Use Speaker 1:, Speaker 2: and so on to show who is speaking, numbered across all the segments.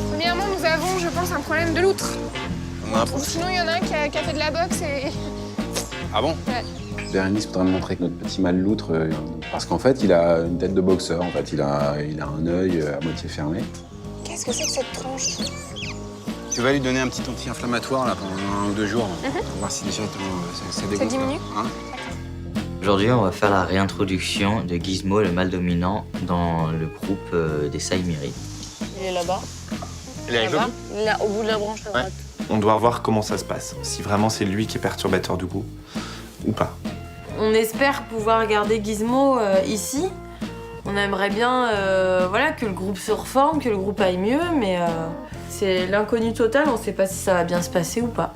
Speaker 1: Premièrement, nous avons, je pense, un problème de loutre. Ou sinon, il y en a un qui a fait de la boxe et...
Speaker 2: Ah bon?
Speaker 1: Ouais.
Speaker 3: Bérénice voudrait me montrer que notre petit mâle loutre, parce qu'en fait, il a une tête de boxeur. En fait, il a un œil à moitié fermé.
Speaker 1: Qu'est-ce que c'est que cette tronche?
Speaker 2: Tu vas lui donner un petit anti-inflammatoire là pendant 1 ou 2 jours, pour voir si déjà ça dégonfle.
Speaker 1: Ça diminue?
Speaker 2: Hein?
Speaker 4: Aujourd'hui, on va faire la réintroduction de Gizmo, le mâle dominant, dans le groupe des Saïmiri.
Speaker 5: Il est là-bas.
Speaker 2: Il est avec
Speaker 5: Là-bas. Là, au bout de la branche à droite.
Speaker 6: On doit voir comment ça se passe, si vraiment c'est lui qui est perturbateur du groupe ou pas.
Speaker 7: On espère pouvoir garder Gizmo ici. On aimerait bien voilà, que le groupe se reforme, que le groupe aille mieux, mais c'est l'inconnu total, on ne sait pas si ça va bien se passer ou pas.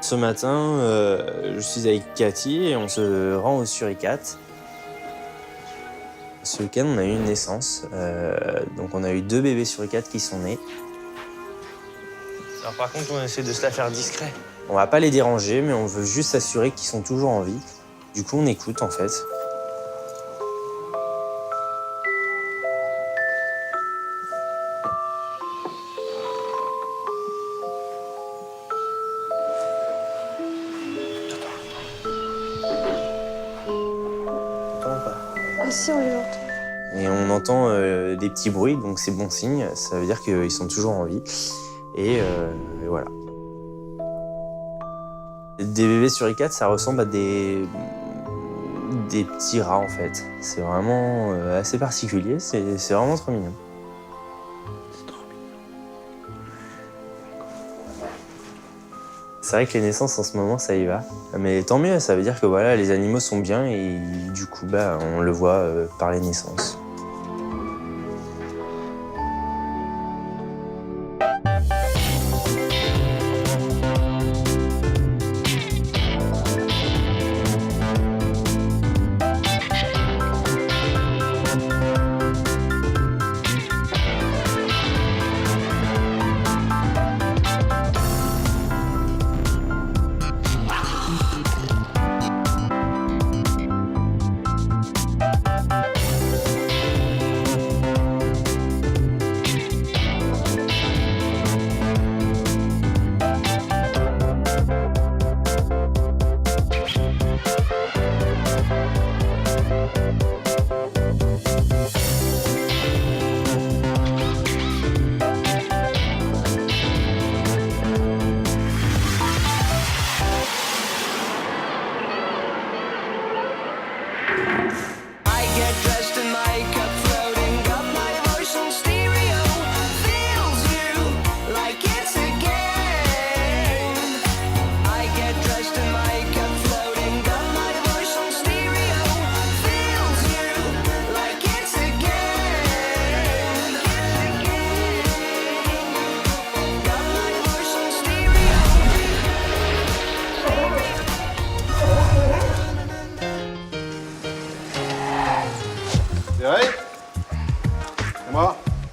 Speaker 8: Ce matin, je suis avec Cathy et on se rend au Suricate. Ce week-end, on a eu une naissance. Donc on a eu 2 bébés Suricate qui sont nés. Alors par contre, on essaie de se la faire discret. On va pas les déranger, mais on veut juste s'assurer qu'ils sont toujours en vie. Du coup, on écoute en fait.
Speaker 1: Ah si, on les entend.
Speaker 8: Et on entend des petits bruits, donc c'est bon signe. Ça veut dire qu'ils sont toujours en vie. Et voilà. Des bébés Suricate, ça ressemble à des petits rats en fait. C'est vraiment assez particulier, c'est vraiment trop mignon. C'est vrai que les naissances en ce moment, ça y va. Mais tant mieux, ça veut dire que voilà, les animaux sont bien et du coup, bah, on le voit par les naissances.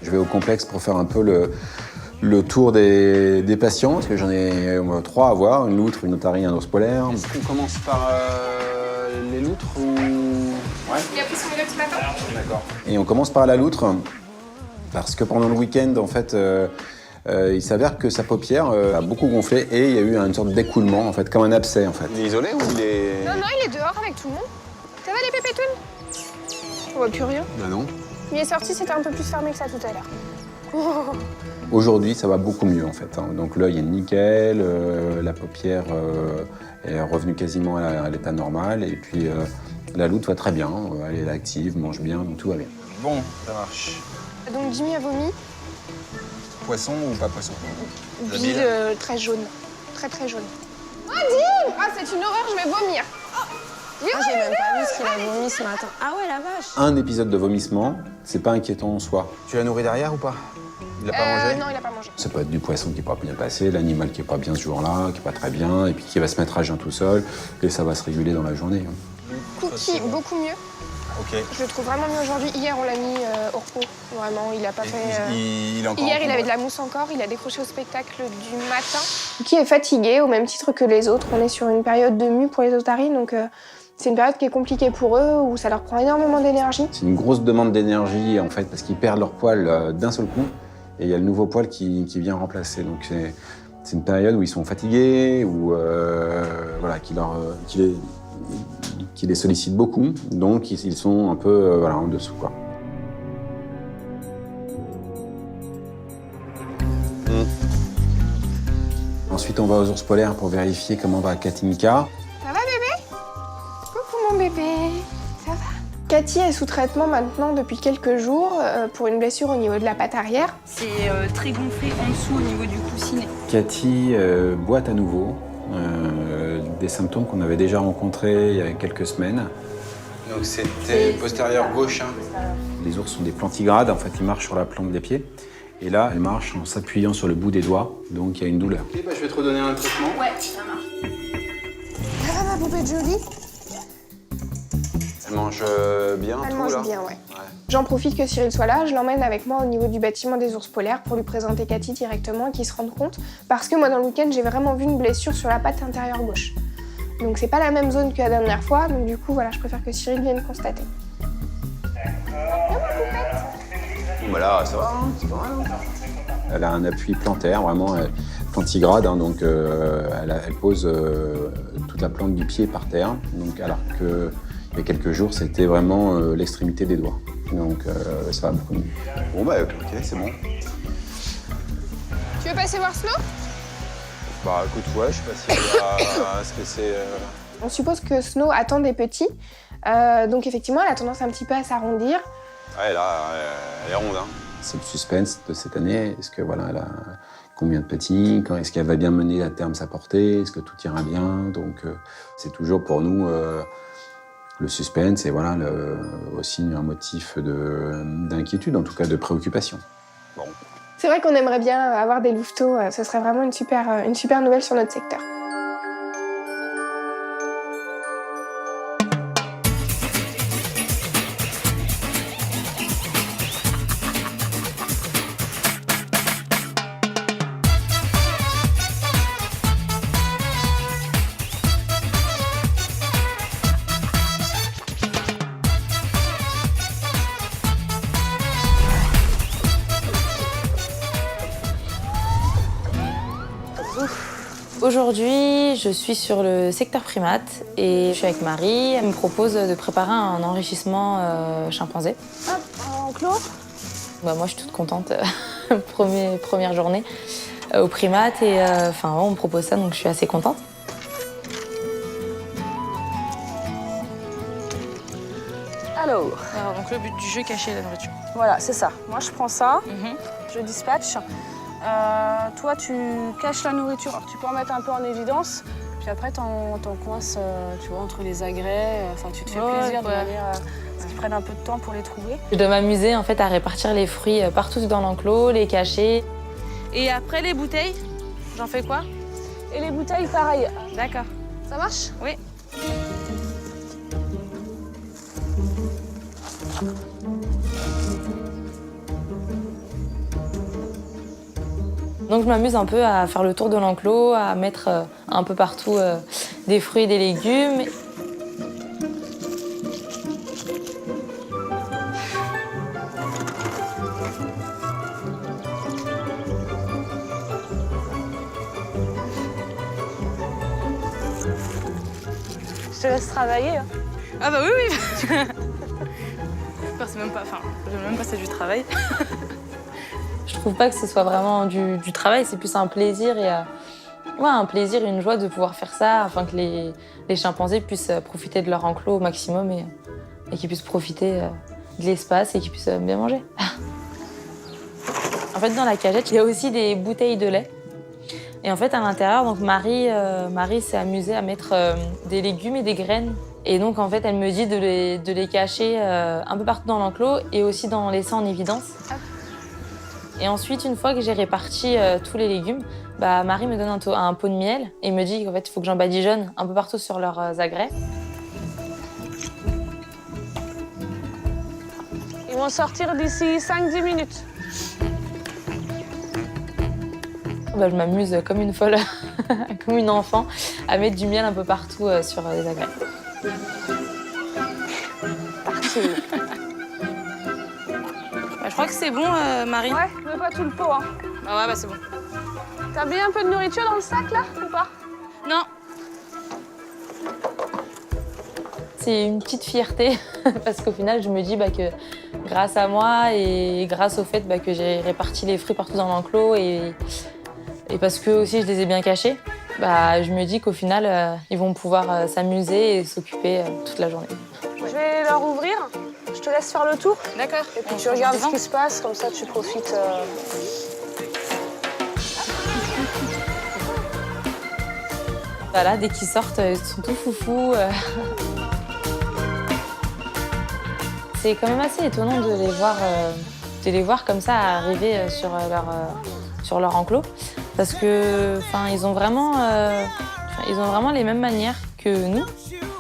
Speaker 3: Je vais au complexe pour faire un peu le tour des patients, parce que j'en ai 3 à voir, une loutre, une otarie et un ours polaire.
Speaker 2: Est-ce qu'on commence par les loutres ou... Ouais.
Speaker 1: Il a pris son vélo ce matin.
Speaker 2: D'accord.
Speaker 3: Et on commence par la loutre, parce que pendant le week-end, en fait, il s'avère que sa paupière a beaucoup gonflé et il y a eu une sorte d'écoulement, en fait, comme un abcès, en fait.
Speaker 2: Il est isolé ou il est...
Speaker 1: Non, il est dehors avec tout le monde. Ça va les pépétounes? On voit plus rien.
Speaker 2: Bah non.
Speaker 1: Il est sorti, c'était un peu plus fermé que ça tout à l'heure.
Speaker 3: Aujourd'hui, ça va beaucoup mieux, en fait. Donc l'œil est nickel, la paupière est revenue quasiment à l'état normal, et puis la loutre va très bien, elle est active, mange bien, donc tout va bien.
Speaker 2: Bon, ça marche.
Speaker 1: Donc Jimmy a vomi.
Speaker 2: Poisson ou pas poisson?
Speaker 1: Bile très jaune. Très jaune. Oh, Dim! Ah, c'est une horreur, je vais vomir.
Speaker 5: Ah, j'ai même pas vu ce qu'il a vomi ce matin. Ah ouais, la vache.
Speaker 3: Un épisode de vomissement, c'est pas inquiétant en soi.
Speaker 2: Tu l'as nourri derrière ou pas? Il l'a pas mangé?
Speaker 1: Non, il a pas mangé.
Speaker 3: Ça peut être du poisson qui n'est pas bien passé, l'animal qui n'est pas bien ce jour-là, qui n'est pas très bien, et puis qui va se mettre à jeun tout seul, et ça va se réguler dans la journée.
Speaker 1: Cookie, beaucoup mieux.
Speaker 2: Ok.
Speaker 1: Je le trouve vraiment mieux aujourd'hui. Hier, on l'a mis au repos. Vraiment, il a pas fait...
Speaker 2: Il est encore
Speaker 1: Hier,
Speaker 2: en
Speaker 1: il avait de
Speaker 2: combat.
Speaker 1: la mousse encore. Il a décroché au spectacle du matin. Cookie est fatigué, au même titre que les autres. On est sur une période de mue pour les otaries, donc c'est une période qui est compliquée pour eux, où ça leur prend énormément d'énergie.
Speaker 3: C'est une grosse demande d'énergie, en fait, parce qu'ils perdent leur poil d'un seul coup, et il y a le nouveau poil qui vient remplacer. Donc c'est une période où ils sont fatigués, où voilà, qui les sollicite beaucoup, donc ils sont un peu voilà, en dessous, quoi. Ensuite, on va aux ours polaires pour vérifier comment va Katinka.
Speaker 1: Ça va, bébé? Coucou, mon bébé. Ça va? Cathy est sous traitement maintenant depuis quelques jours pour une blessure au niveau de la patte arrière.
Speaker 9: C'est très gonflé en dessous au niveau du coussinet.
Speaker 3: Cathy boite à nouveau, des symptômes qu'on avait déjà rencontrés il y a quelques semaines.
Speaker 2: Donc c'était postérieur gauche. Hein.
Speaker 3: Les ours sont des plantigrades, en fait ils marchent sur la plante des pieds. Et là, elle marche en s'appuyant sur le bout des doigts, donc il y a une douleur.
Speaker 2: Ok, bah, je vais te redonner un traitement.
Speaker 9: Ouais, ça marche.
Speaker 1: Ça va, ma poupée de Jolie?
Speaker 2: Elle mange bien
Speaker 1: Elle
Speaker 2: tout,
Speaker 1: mange
Speaker 2: là.
Speaker 1: bien, ouais. J'en profite que Cyril soit là, je l'emmène avec moi au niveau du bâtiment des ours polaires pour lui présenter Cathy directement et qu'il se rende compte. Parce que moi, dans le week-end, j'ai vraiment vu une blessure sur la patte intérieure gauche. Donc c'est pas la même zone que la dernière fois, donc du coup, voilà, je préfère que Cyril vienne constater.
Speaker 2: Bon, bah là, ça va, hein, c'est pas mal.
Speaker 3: Elle a un appui plantaire, vraiment plantigrade, hein, donc elle pose toute la plante du pied par terre, donc, alors qu'il y a quelques jours, c'était vraiment l'extrémité des doigts. Donc ça va beaucoup mieux.
Speaker 2: Bon, bah, ok, c'est bon.
Speaker 1: Tu veux passer voir Snow?
Speaker 2: Bah, écoute, ouais, je sais pas si ce que c'est.
Speaker 1: On suppose que Snow attend des petits, donc effectivement, elle a tendance un petit peu à s'arrondir.
Speaker 2: Ouais, là, elle est ronde, hein.
Speaker 3: C'est le suspense de cette année. Est-ce que voilà, elle a combien de petits? Est-ce qu'elle va bien mener à terme sa portée? Est-ce que tout ira bien? Donc c'est toujours pour nous le suspense et voilà aussi un motif d'inquiétude, en tout cas de préoccupation.
Speaker 2: Bon.
Speaker 1: C'est vrai qu'on aimerait bien avoir des louveteaux, ce serait vraiment une super nouvelle sur notre secteur.
Speaker 7: Aujourd'hui, je suis sur le secteur primate et je suis avec Marie. Elle me propose de préparer un enrichissement chimpanzé.
Speaker 1: Hop, en clos.
Speaker 7: Bah, moi, je suis toute contente. Première journée au primate et on me propose ça, donc je suis assez contente.
Speaker 9: Alors,
Speaker 10: donc le but du jeu, cacher la nourriture.
Speaker 9: voilà, c'est ça. Moi, je prends ça, je dispatche. Toi, tu caches la nourriture. Alors, tu peux en mettre un peu en évidence, puis après, t'en coinces, tu vois, entre les agrès. Enfin, tu te fais plaisir de manière à ce qu'ils prennent un peu de temps pour les trouver.
Speaker 7: Je dois m'amuser en fait à répartir les fruits partout dans l'enclos, les cacher.
Speaker 10: Et après les bouteilles, j'en fais quoi?
Speaker 9: Et les bouteilles, pareil.
Speaker 10: D'accord.
Speaker 1: Ça marche?
Speaker 10: Oui.
Speaker 7: Donc je m'amuse un peu à faire le tour de l'enclos, à mettre un peu partout des fruits et des légumes.
Speaker 9: Je te laisse travailler. Hein.
Speaker 10: Ah bah oui, oui. C'est même pas, j'aime même pas c'est du travail.
Speaker 7: Je trouve pas que ce soit vraiment du travail, c'est plus un plaisir et un plaisir et une joie de pouvoir faire ça afin que les chimpanzés puissent profiter de leur enclos au maximum et qu'ils puissent profiter de l'espace et qu'ils puissent bien manger. En fait, dans la cagette, il y a aussi des bouteilles de lait. Et en fait, à l'intérieur, donc Marie s'est amusée à mettre des légumes et des graines. Et donc, en fait, elle me dit de les cacher un peu partout dans l'enclos et aussi d'en laisser en évidence. Et ensuite, une fois que j'ai réparti tous les légumes, Marie me donne un pot de miel et me dit qu'en fait, il faut que j'en badigeonne un peu partout sur leurs agrès.
Speaker 9: Ils vont sortir d'ici 5-10 minutes.
Speaker 7: Je m'amuse comme une folle, comme une enfant, à mettre du miel un peu partout sur les agrès.
Speaker 9: Parti.
Speaker 10: Je crois que c'est bon, Marie.
Speaker 9: Ouais, mais pas tout le pot. Hein.
Speaker 10: Ah ouais, bah c'est bon.
Speaker 9: T'as bien un peu de nourriture dans le sac, là, ou pas?
Speaker 10: Non.
Speaker 7: C'est une petite fierté, parce qu'au final, je me dis que grâce à moi et grâce au fait que j'ai réparti les fruits partout dans l'enclos et parce que aussi je les ai bien cachés, je me dis qu'au final, ils vont pouvoir s'amuser et s'occuper toute la journée.
Speaker 9: Je vais leur ouvrir. Je te laisse faire le tour.
Speaker 10: D'accord.
Speaker 9: Et puis tu regardes ce qui se passe, comme ça tu profites.
Speaker 7: Voilà, dès qu'ils sortent, ils sont tout foufous. C'est quand même assez étonnant de les voir comme ça arriver sur leur enclos, parce que ils ont vraiment les mêmes manières que nous.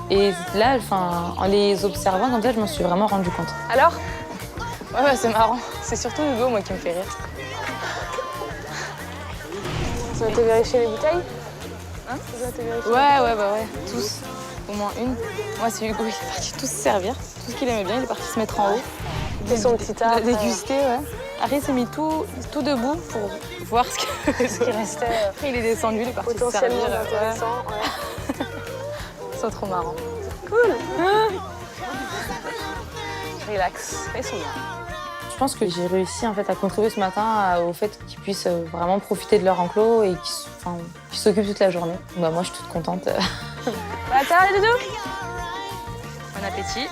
Speaker 7: Et là, en les observant comme ça, je m'en suis vraiment rendu compte.
Speaker 9: Alors?
Speaker 10: Ouais, c'est marrant. C'est surtout Hugo, moi, qui me fait rire.
Speaker 9: Vous avez été vérifier les bouteilles?
Speaker 10: Hein?
Speaker 9: Vous avez été vérifier
Speaker 10: Ouais, tous. Au moins une. Moi, c'est Hugo, il est parti tout se servir. Tout ce qu'il aimait bien, il est parti se mettre en haut.
Speaker 9: Et son petit tas.
Speaker 10: Il a dégusté, ouais. Après, il s'est mis tout debout pour voir ce qui restait. Après, il est descendu, il est parti se servir.
Speaker 9: Potentiellement intéressant. Ouais.
Speaker 10: C'est trop marrant.
Speaker 9: Cool. Relax. Ils sont bien.
Speaker 7: Je pense que j'ai réussi à contribuer ce matin au fait qu'ils puissent vraiment profiter de leur enclos et qu'ils s'occupent toute la journée. Moi, je suis toute contente.
Speaker 9: Attends, les doudous.
Speaker 10: Bon appétit.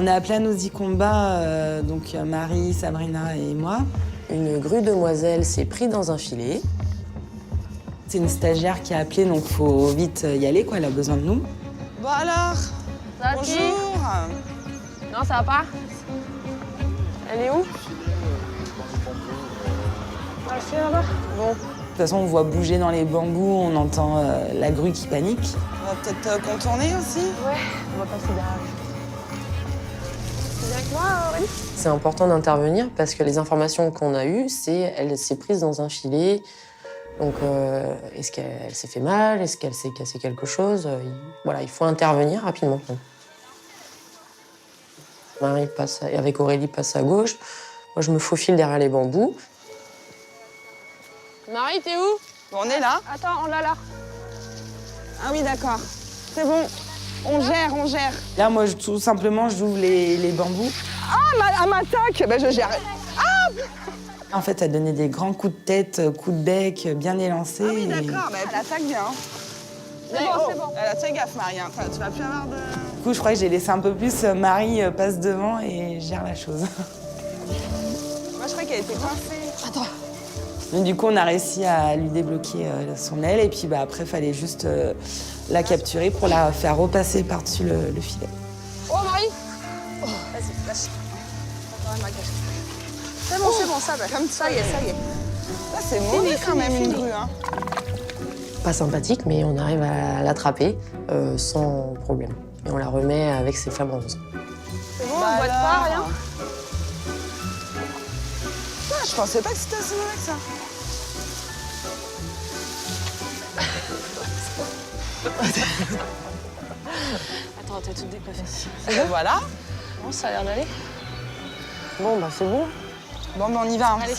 Speaker 11: On est appelés à nos combats, donc Marie, Sabrina et moi.
Speaker 5: Une grue demoiselle s'est prise dans un filet.
Speaker 11: C'est une stagiaire qui a appelé, donc faut vite y aller, quoi. Elle a besoin de nous.
Speaker 9: Bon alors. Bonjour. Non, ça va pas? Elle est où? Elle fait là-bas. Bon.
Speaker 11: De toute façon, on voit bouger dans les bambous, on entend la grue qui panique.
Speaker 9: On va peut-être contourner aussi? Ouais, on va passer derrière. Tu viens avec moi, Aurélie?
Speaker 5: C'est important d'intervenir parce que les informations qu'on a eues, c'est qu'elle s'est prise dans un filet. Donc, est-ce qu'elle s'est fait mal? Est-ce qu'elle s'est cassé quelque chose? Voilà, il faut intervenir rapidement. Marie passe, avec Aurélie passe à gauche. Moi, je me faufile derrière les bambous.
Speaker 9: Marie, t'es où?
Speaker 10: Bon, on est là.
Speaker 9: Attends, on l'a là.
Speaker 10: Ah oui, d'accord. C'est bon. On gère, on gère.
Speaker 11: Là, moi, tout simplement, j'ouvre les bambous.
Speaker 10: Ah, elle m'attaque. Ben, je gère.
Speaker 11: En fait, elle donnait des grands coups de tête, coups de bec, bien élancés.
Speaker 10: Ah oui, d'accord. Mais elle attaque bien.
Speaker 9: C'est bon, c'est bon.
Speaker 10: Fais gaffe, Marie. Hein. Tu vas plus avoir de...
Speaker 11: Du coup, je crois que j'ai laissé un peu plus. Marie passe devant et gère la chose.
Speaker 10: Moi, je crois qu'elle était coincée. Attends.
Speaker 11: Donc, du coup, on a réussi à lui débloquer son aile. Et puis, après, il fallait juste la capturer pour la faire repasser par-dessus le filet.
Speaker 9: Oh, Marie. Vas-y, lâche. C'est bon, ça va. Comme ça y est, ça y est.
Speaker 10: Ça, c'est mauvais quand même, une grue. Hein.
Speaker 5: Pas sympathique, mais on arrive à l'attraper sans problème. Et on la remet avec ses flammes roses.
Speaker 9: C'est bon, on boit de pas, rien?
Speaker 10: Ah, je pensais pas que c'était assez mauvais que ça.
Speaker 9: Attends, t'es toute décoiffée.
Speaker 10: Voilà.
Speaker 9: Bon, ça a l'air d'aller.
Speaker 5: Bon, c'est bon.
Speaker 10: Bon, on y va. Hein.
Speaker 9: Allez.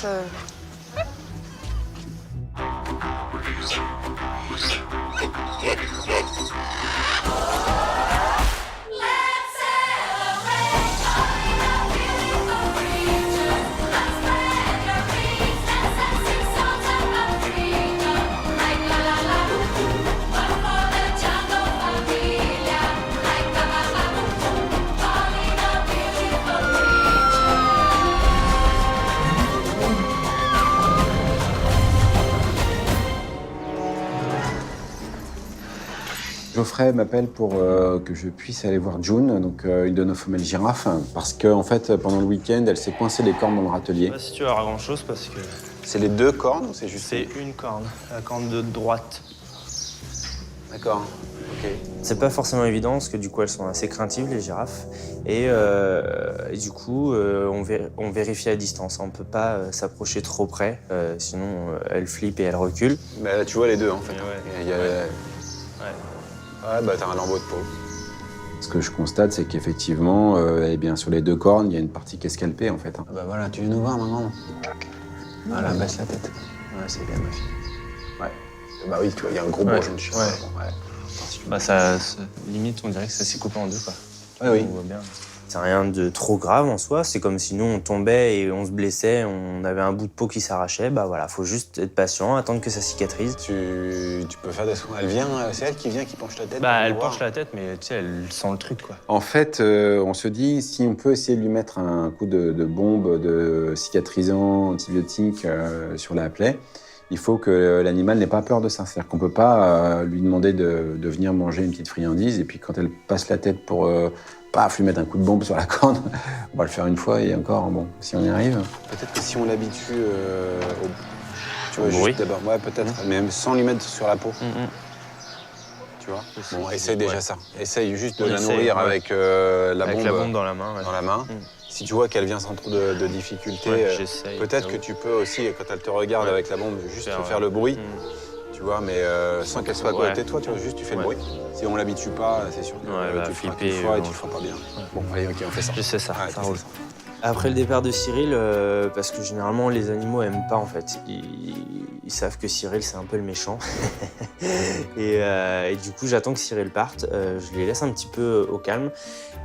Speaker 3: Geoffrey m'appelle pour que je puisse aller voir June, donc une de nos femelles girafes, parce qu'en fait, pendant le week-end, elle s'est coincée les cornes dans leur atelier.
Speaker 8: Si tu veux avoir grand-chose, parce que...
Speaker 2: C'est les 2 cornes ou c'est juste...
Speaker 8: C'est une corne, la corne de droite.
Speaker 2: D'accord, ok.
Speaker 8: C'est pas forcément évident, parce que du coup, elles sont assez craintives, les girafes. Et du coup, on vérifie à distance. On peut pas s'approcher trop près, sinon elles flippent et elles reculent.
Speaker 2: Bah, là, tu vois les 2, en fait.
Speaker 8: Ouais.
Speaker 2: Il y a... Ouais, bah t'as un lambeau de peau.
Speaker 3: Ce que je constate, c'est qu'effectivement, eh bien, sur les 2 cornes, il y a une partie qui est scalpée, en fait.
Speaker 2: Ah bah voilà, tu veux nous voir maintenant? Voilà, baisse la tête. Ouais, c'est bien, ma fille. Ouais. Bah oui, tu vois, il y a un gros bourgeon de chien.
Speaker 8: Ouais.
Speaker 2: Bon, ouais.
Speaker 8: Bah limite, on dirait que ça s'est coupé en 2, quoi.
Speaker 2: Ouais, oui.
Speaker 8: On voit bien. C'est rien de trop grave en soi, c'est comme si nous on tombait et on se blessait, on avait un bout de peau qui s'arrachait, bah voilà, faut juste être patient, attendre que ça cicatrise.
Speaker 2: Tu peux faire des soins. Elle vient, c'est elle qui vient, qui penche la tête?
Speaker 8: Bah elle penche la tête, mais tu sais, elle sent le truc, quoi.
Speaker 3: En fait, on se dit, si on peut essayer de lui mettre un coup de bombe, de cicatrisant, antibiotique sur la plaie, il faut que l'animal n'ait pas peur de ça. C'est-à-dire qu'on ne peut pas lui demander de venir manger une petite friandise et puis quand elle passe la tête pour lui mettre un coup de bombe sur la corne, on va le faire une fois et encore, bon, si on y arrive.
Speaker 2: Peut-être que si on l'habitue tu vois,
Speaker 8: au bruit.
Speaker 2: juste d'abord, ouais, peut-être, mais sans lui mettre sur la peau. Tu vois? Bon, essaye déjà ça. Essaye juste de la nourrir avec la bombe
Speaker 8: dans la main. Ouais.
Speaker 2: Dans la main. Si tu vois qu'elle vient sans trop de difficultés, peut-être que tu peux aussi, quand elle te regarde avec la bombe, juste faire le bruit. Tu vois, mais sans qu'elle soit à côté de toi, tu vois, juste tu fais le bruit. Si on l'habitue pas, c'est sûr que tu feras une fois et tu le feras pas bien. Bon, allez, ok, on fait ça.
Speaker 8: Je sais ça,
Speaker 2: ouais,
Speaker 8: ça roule. Après le départ de Cyril, parce que généralement les animaux aiment pas en fait. Ils savent que Cyril c'est un peu le méchant. et du coup j'attends que Cyril parte, je les laisse un petit peu au calme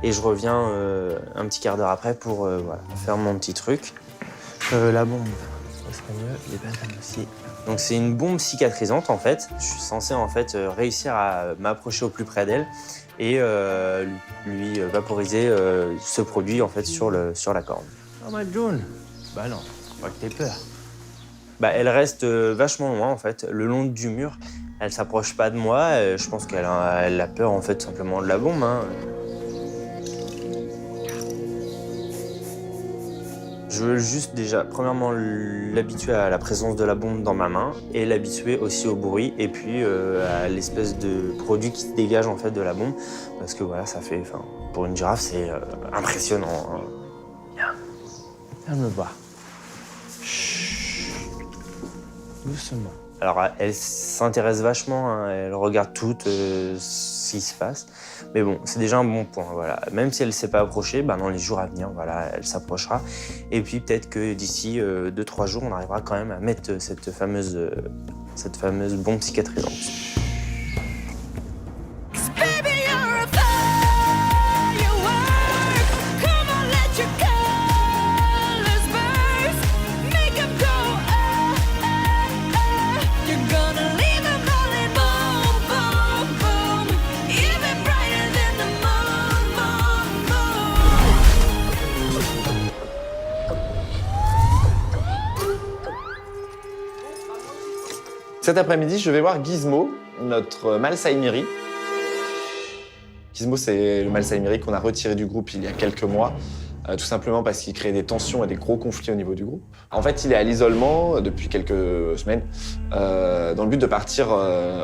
Speaker 8: et je reviens un petit quart d'heure après pour voilà, faire mon petit truc. La bombe, ça serait mieux, les bananes aussi. Donc c'est une bombe cicatrisante en fait. Je suis censé en fait réussir à m'approcher au plus près d'elle et lui vaporiser ce produit en fait sur la corne. Ah bah June, bah non, faut pas que t'aies peur. Bah elle reste vachement loin en fait, le long du mur. Elle s'approche pas de moi. Je pense qu'elle a peur en fait simplement de la bombe. Hein. Je veux juste déjà, premièrement, l'habituer à la présence de la bombe dans ma main et l'habituer aussi au bruit et puis à l'espèce de produit qui se dégage en fait de la bombe parce que voilà, ça fait, pour une girafe, c'est impressionnant. Hein. Viens me voir. Chut. Doucement. Alors, elle s'intéresse vachement, hein, elle regarde tout ce qui se passe. Mais bon, c'est déjà un bon point, voilà. Même si elle ne s'est pas approchée, dans les jours à venir, voilà, elle s'approchera. Et puis peut-être que d'ici 2-3 jours, on arrivera quand même à mettre cette fameuse bombe cicatrisante.
Speaker 6: Cet après-midi, je vais voir Gizmo, notre mâle Saïmiri. Gizmo, c'est le mâle Saïmiri qu'on a retiré du groupe il y a quelques mois, tout simplement parce qu'il crée des tensions et des gros conflits au niveau du groupe. En fait, il est à l'isolement depuis quelques semaines, dans le but de partir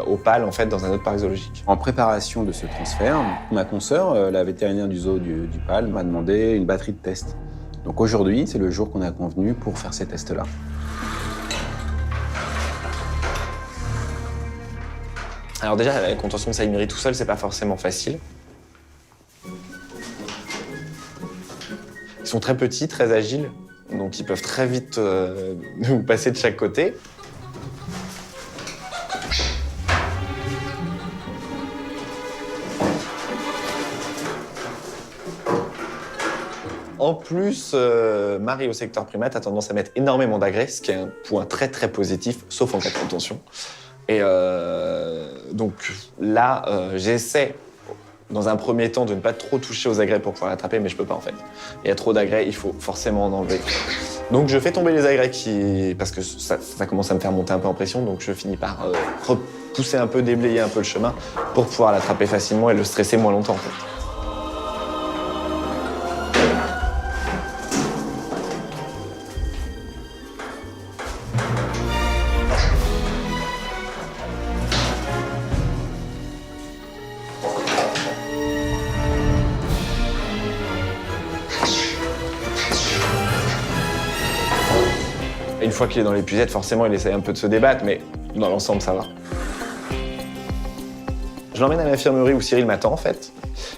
Speaker 6: au PAL, en fait, dans un autre parc zoologique.
Speaker 3: En préparation de ce transfert, ma consoeur, la vétérinaire du zoo du PAL, m'a demandé une batterie de tests. Donc aujourd'hui, c'est le jour qu'on a convenu pour faire ces tests-là.
Speaker 6: Alors déjà, la contention de Saïmiri tout seul, c'est pas forcément facile. Ils sont très petits, très agiles, donc ils peuvent très vite nous passer de chaque côté. En plus, Marie au secteur primate a tendance à mettre énormément d'agrès, ce qui est un point très très positif, sauf en cas de contention. Et donc là, j'essaie dans un premier temps, de ne pas trop toucher aux agrès pour pouvoir l'attraper, mais je peux pas en fait. Il y a trop d'agrès, il faut forcément en enlever. Donc je fais tomber les agrès parce que ça commence à me faire monter un peu en pression, donc je finis par repousser un peu, déblayer un peu le chemin pour pouvoir l'attraper facilement et le stresser moins longtemps en fait. Une fois qu'il est dans l'épuisette, forcément, il essaye un peu de se débattre, mais dans l'ensemble, ça va. Je l'emmène à l'infirmerie où Cyril m'attend, en fait.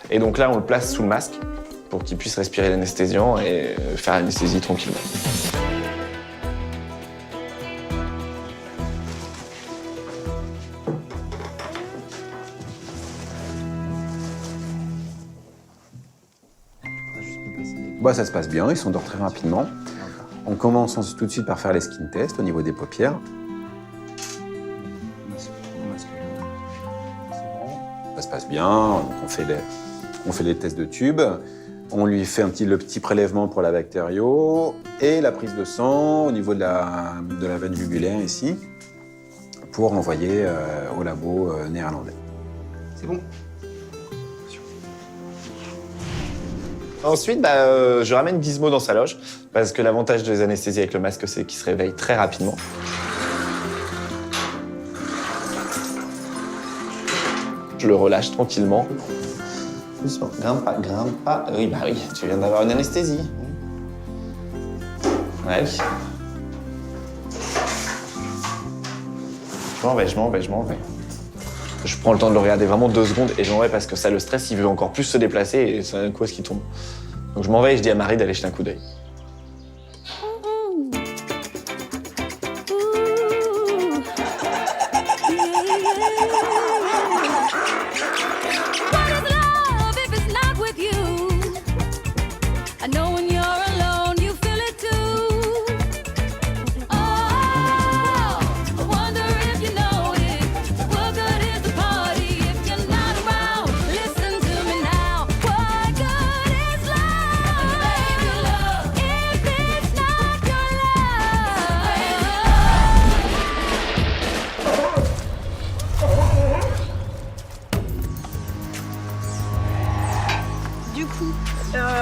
Speaker 6: Et donc là, on le place sous le masque pour qu'il puisse respirer l'anesthésiant et faire l'anesthésie tranquillement.
Speaker 3: Bah, ça se passe bien, il s'endort très rapidement. On commence tout de suite par faire les skin tests au niveau des paupières. Ça se passe bien, donc on fait les tests de tubes. On lui fait le petit prélèvement pour la bactério et la prise de sang au niveau de la veine jugulaire ici pour envoyer au labo néerlandais. C'est bon.
Speaker 6: Ensuite, je ramène Gizmo dans sa loge, parce que l'avantage des anesthésies avec le masque, c'est qu'il se réveille très rapidement. Je le relâche tranquillement. Doucement, grimpe pas. Oui, tu viens d'avoir une anesthésie. Ouais. Je m'en vais. Je prends le temps de le regarder vraiment 2 secondes et je m'en vais parce que ça le stresse, il veut encore plus se déplacer et c'est un coup qui tombe. Donc je m'en vais et je dis à Marie d'aller jeter un coup d'œil.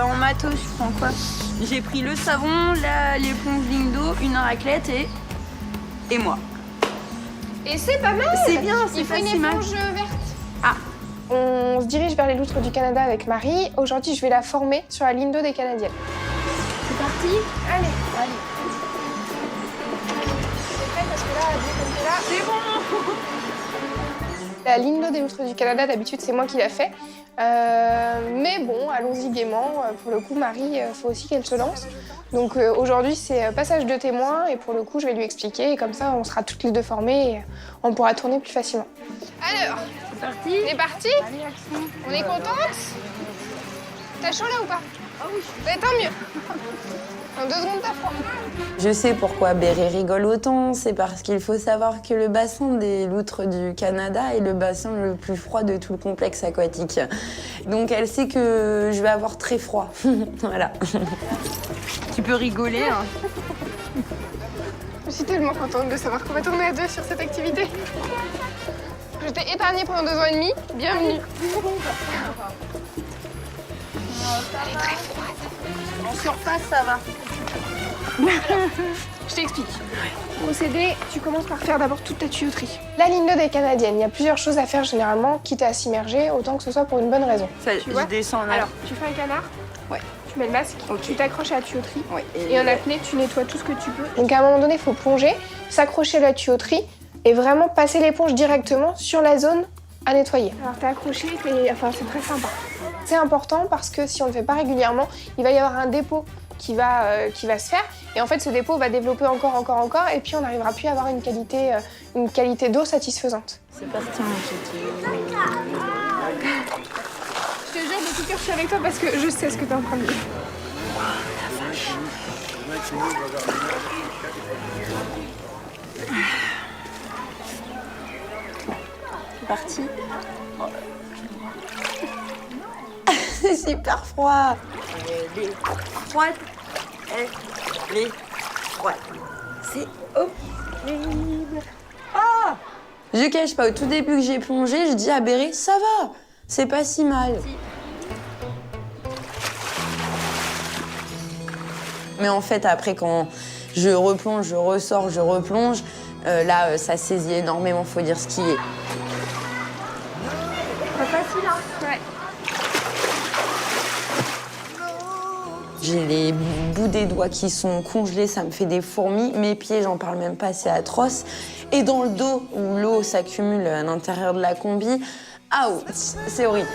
Speaker 10: En matos, je prends quoi? J'ai pris le savon, l'éponge Lindo, une raclette et moi.
Speaker 1: Et c'est pas mal.
Speaker 10: C'est bien, c'est pas si mal.
Speaker 1: Il faut une éponge verte. Ah. On se dirige vers les loutres du Canada avec Marie. Aujourd'hui, je vais la former sur la Lindo des Canadiennes.
Speaker 10: C'est parti?
Speaker 1: Allez. C'est prêt parce que là, dès qu'on est là...
Speaker 10: C'est bon.
Speaker 1: La Lindo des loutres du Canada, d'habitude, c'est moi qui la fais. Mais bon, allons-y gaiement. Pour le coup, Marie, faut aussi qu'elle se lance. Donc aujourd'hui, c'est passage de témoin et pour le coup, je vais lui expliquer et comme ça, on sera toutes les deux formées et on pourra tourner plus facilement. Alors,
Speaker 10: c'est parti.
Speaker 1: On est parti.
Speaker 10: Allez, action.
Speaker 1: On est contente? T'as chaud là ou pas?
Speaker 10: Ah oui.
Speaker 1: Tant mieux. En 2 secondes, t'as froid.
Speaker 11: Je sais pourquoi Béret rigole autant, c'est parce qu'il faut savoir que le bassin des loutres du Canada est le bassin le plus froid de tout le complexe aquatique. Donc elle sait que je vais avoir très froid. Voilà.
Speaker 10: Tu peux rigoler, hein.
Speaker 1: Je suis tellement contente de savoir qu'on va tourner à 2 sur cette activité. Je t'ai épargnée pendant 2 ans et demi. Bienvenue. Elle est très froide.
Speaker 10: En surface, ça va.
Speaker 1: Je t'explique. Procédé, tu commences par faire d'abord toute ta tuyauterie. La Lindo des Canadiennes, il y a plusieurs choses à faire généralement, quitte à s'immerger, autant que ce soit pour une bonne raison.
Speaker 10: Tu vois, je descends là.
Speaker 1: Alors, tu fais un canard.
Speaker 10: Ouais.
Speaker 1: Tu mets le masque,
Speaker 10: okay.
Speaker 1: Tu t'accroches à la tuyauterie.
Speaker 10: Ouais.
Speaker 1: Et en apnée, tu nettoies tout ce que tu peux. Donc à un moment donné, il faut plonger, s'accrocher à la tuyauterie et vraiment passer l'éponge directement sur la zone à nettoyer. Alors t'es accroché, c'est très sympa. C'est important parce que si on ne le fait pas régulièrement, il va y avoir un dépôt qui va se faire. Et en fait, ce dépôt va développer encore, et puis on n'arrivera plus à avoir une qualité d'eau satisfaisante.
Speaker 10: C'est parti, mon petit.
Speaker 1: Je te jure, de tout cœur, je suis avec toi parce que je sais ce que t'es en train de dire.
Speaker 10: La vache. C'est parti.
Speaker 11: super froid.
Speaker 10: Elle est froide. Elle est froide. C'est horrible. Ah!
Speaker 11: Je cache pas, au tout début que j'ai plongé, je dis à Béré, ça va, c'est pas si mal. Mais en fait, après, quand je replonge, je ressors, je replonge, là, ça saisit énormément, faut dire ce qui est.
Speaker 10: Pas facile, hein? Ouais.
Speaker 11: J'ai les bouts des doigts qui sont congelés, ça me fait des fourmis. Mes pieds, j'en parle même pas, c'est atroce. Et dans le dos, où l'eau s'accumule à l'intérieur de la combi, ouch, c'est horrible.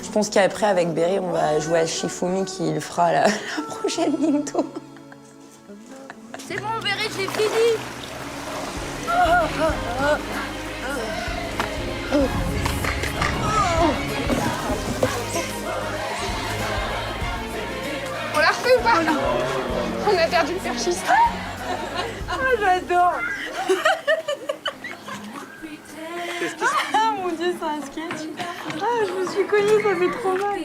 Speaker 11: Je pense qu'après, avec Béré, on va jouer à Shifumi qui le fera la prochaine Nintendo.
Speaker 10: C'est bon, Béré, j'ai fini.
Speaker 1: On l'a refait ou pas? On a perdu le perchiste.
Speaker 10: Ah, j'adore. Ah mon Dieu, c'est un sketch. Ah, je me suis cognée, ça fait trop mal.